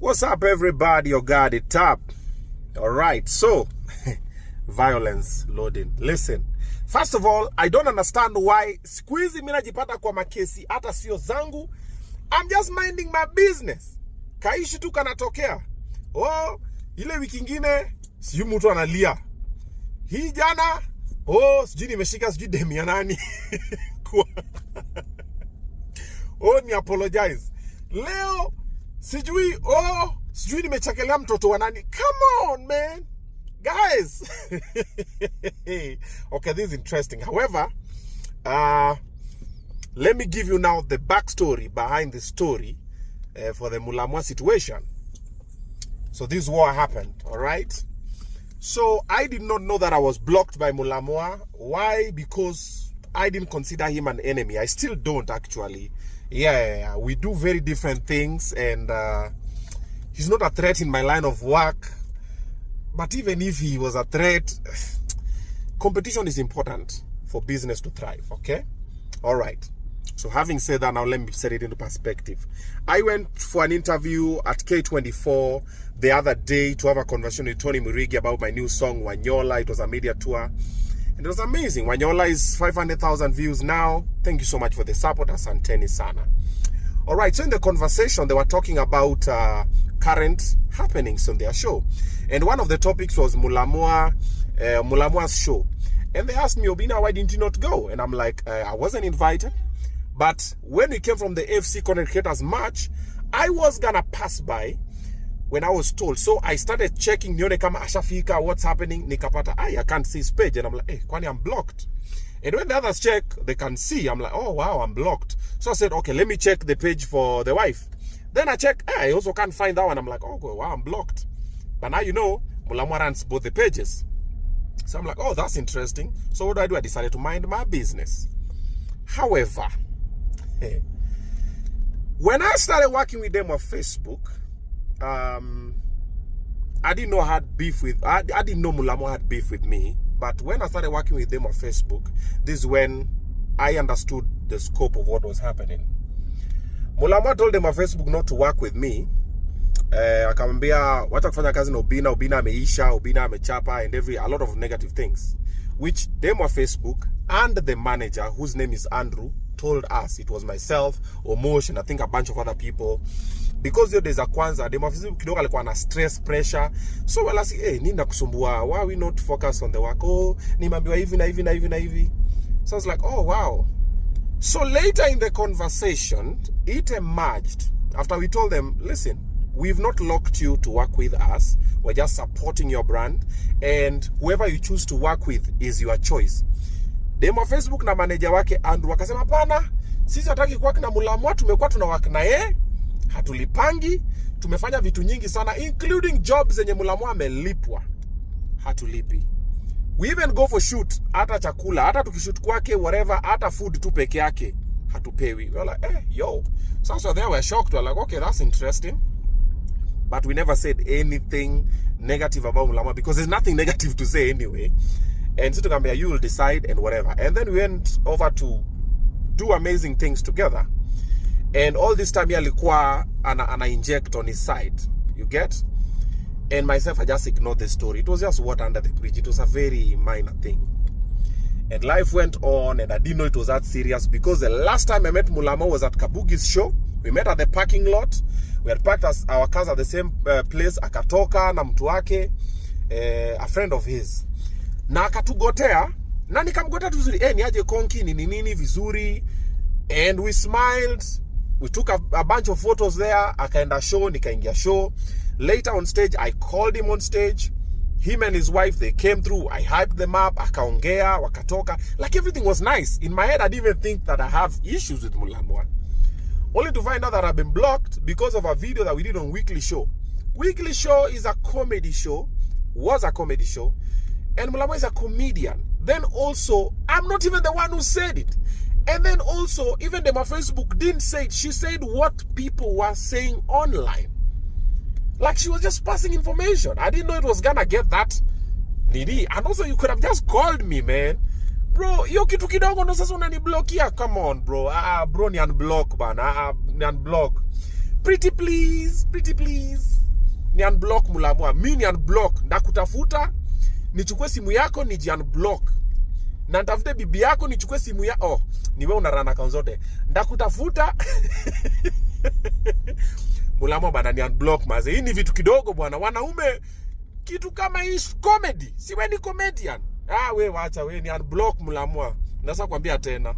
What's up, everybody? You got it up. All right, so violence loading. Listen, first of all, I don't understand why squeezy mina jipata kwa makesi hata sio zangu. I'm just minding my business. Kaishi tu kanatokea. Oh, ile wiki ingine sijui mtu analia. Hii jana sijui nimeshika sijui demi ya nani. Ni apologize. Leo sijui nimechakelea mtoto wa nani. Come on, man. Guys. Okay, this is interesting. However, let me give you now the backstory behind the story for the Mulamwah situation. So this war happened, all right? So I did not know that I was blocked by Mulamwah. Why? Because I didn't consider him an enemy. I still don't, actually. Yeah, we do very different things, and he's not a threat in my line of work. But even if he was a threat, competition is important for business to thrive, okay? All right. So having said that, now let me set it into perspective. I went for an interview at K24 the other day to have a conversation with Tony Murigi about my new song, Wanyola. It was a media tour. And it was amazing. Wanyola is 500,000 views now. Thank you so much for the support. Asanteni sana. All right, so in the conversation, they were talking about current happenings on their show. And one of the topics was Mulamwah's show. And they asked me, Obinna, why didn't you not go? And I'm like, I wasn't invited. But when we came from the FC Content Creators March, I was gonna pass by when I was told. So I started checking, nione kama ashafika, what's happening. Nikapata, I can't see his page. And I'm like, kwani I'm blocked. And when the others check, they can see. I'm like, oh, wow, I'm blocked. So I said, okay, let me check the page for the wife. Then I check, I also can't find that one. I'm like, oh, wow, I'm blocked. But now you know, Mulamwah runs both the pages. So I'm like, oh, that's interesting. So what do? I decided to mind my business. However, when I started working with them on Facebook, I didn't know I had beef with, I didn't know Mulamwah had beef with me. But when I started working with them on Facebook, this is when I understood the scope of what was happening. Mulamwah told them on Facebook not to work with me. Akamwambia wacha kufanya kazi na Obinna, Obinna ameisha, Obinna amechapa, and a lot of negative things, which them on Facebook and the manager, whose name is Andrew, told us. It was myself, Omosh, and I think a bunch of other people. Because there's a kwanza, them on Facebook kidogo alikuwa na stress, pressure. So wala si, nini nakusumbua? Why are we not focused on the work? Oh, nimeambiwa hivi na hivi na hivi na hivi. So I was like, oh wow. So later in the conversation, it emerged after we told them, listen, we've not locked you to work with us. We're just supporting your brand. And whoever you choose to work with is your choice. Demo Facebook na manager wake Andrew wakasema pana, sisi hataki kuwork na Mulamwah, tumekuwa tuna work na yeye, hatulipangi, tumefanya vitu nyingi sana, including jobs zenye Mulamwah amelipwa, hatulipi. We even go for shoot, hata chakula, hata tukishoot kwake, whatever, hata food tu peke yake, hatupewi. We're like, yo. So they were shocked. We're like, okay, that's interesting. But we never said anything negative about Mulamwah because there's nothing negative to say anyway. And so to you will decide and whatever. And then we went over to do amazing things together. And all this time, alikuwa ana inject on his side. You get? And myself, I just ignored the story. It was just water under the bridge. It was a very minor thing. And life went on, and I didn't know it was that serious because the last time I met Mulamwah was at Kabugi's show. We met at the parking lot. We had parked our cars at the same place. Akatoka na mtu wake, a friend of his. Na akatugotea, na nikamgotea tuzuri, niaje konki, nini vizuri. And we smiled. We took a bunch of photos there. Akaenda show, nikaingia show. Later on stage, I called him on stage. Him and his wife, they came through. I hyped them up. Akaongea, wakatoka. Like everything was nice. In my head, I didn't even think that I have issues with Mulamwah. Only to find out that I've been blocked because of a video that we did on Weekly Show. Weekly Show is a comedy show. Was a comedy show. And Mulamwah is a comedian. Then also, I'm not even the one who said it. And then also, even my Facebook didn't say it. She said what people were saying online. Like she was just passing information. I didn't know it was gonna get that needy. And also, you could have just called me, man. Bro, yo kitu kidogo ndo sasa unaniblock here. Come on, bro. Bro, ni unblock, bana. Ni unblock. Pretty please. Ni unblock Mulamwah. Mimi ni unblock. Ndakutafuta, nichukue simu yako niji unblock. Na nitafute bibi yako nichukue simu ya ni wewe unarana account zote. Ndakutafuta. Mulamwah bana ni unblock maze. Hii ni vitu kidogo bwana. Wanaume kitu kama hii comedy. Si wewe ni comedian. Wewe wacha wewe ni unblock Mulamwah. Nasa kwambia tena.